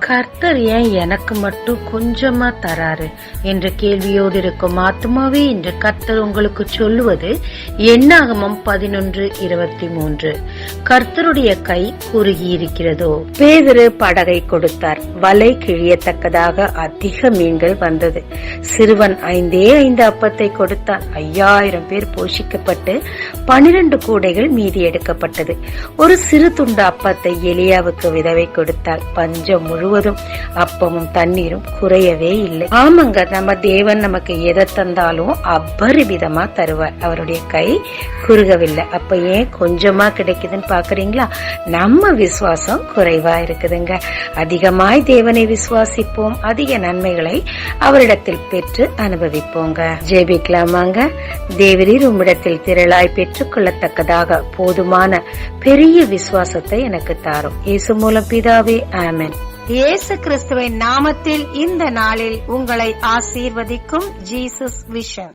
கர்த்தர் ஏன் எனக்கு மட்டும் கொஞ்சமா தராரு என்ற கேள்வியோடு இருக்கும் ஆத்மாவே, இன்று கர்த்தர் உங்களுக்கு சொல்லுவது என்னாகமம் 11:23. கர்த்தருடைய கை குறுகி இருக்கிறதோ. பேதுரு படகை கொடுத்தார். வலை கிழியத்தக்கதாக அதிக மீன்கள் வந்தது. சிறுவன் 5 அப்பத்தை கொடுத்தார். 5000 பேர் போஷிக்கப்பட்டு 12 கூடைகள் மீதி எடுக்கப்பட்டது. ஒரு சிறு துண்டு அப்பத்தை எலியாவுக்கு விதவை கொடுத்தால் பஞ்சம் முழுவதும் அப்பமும் தண்ணீரும் குறையவே இல்லை. ஆமாங்க, நம்ம தேவன் நமக்கு எதை தந்தாலும் அபரிவிதமா தருவார். அவருடைய கை குறுகவில்லை. அப்ப ஏன் கொஞ்சமா கிடைக்குதுன்னு பாக்குறீங்களா? நம்ம விசுவாசம் குறைவா இருக்குதுங்க. அதிகமாய் தேவனை விசுவாசிப்போம், அதிக நன்மைகளை அவரிடத்தில் பெற்று அனுபவிப்போங்க. ஜெபிக்கலாமாங்க. தேவரீர் உம்மிடத்தில் திரளாய் பெற்றுக் கொள்ளத்தக்கதாக போதுமான பெரிய விசுவாசத்தை எனக்கு தாரும். இயேசு மூலம் பிதாவே, ஆமென். இயேசு கிறிஸ்துவின் நாமத்தில் இந்த நாளில் உங்களை ஆசீர்வதிக்கும் ஜீசஸ் விஷன்.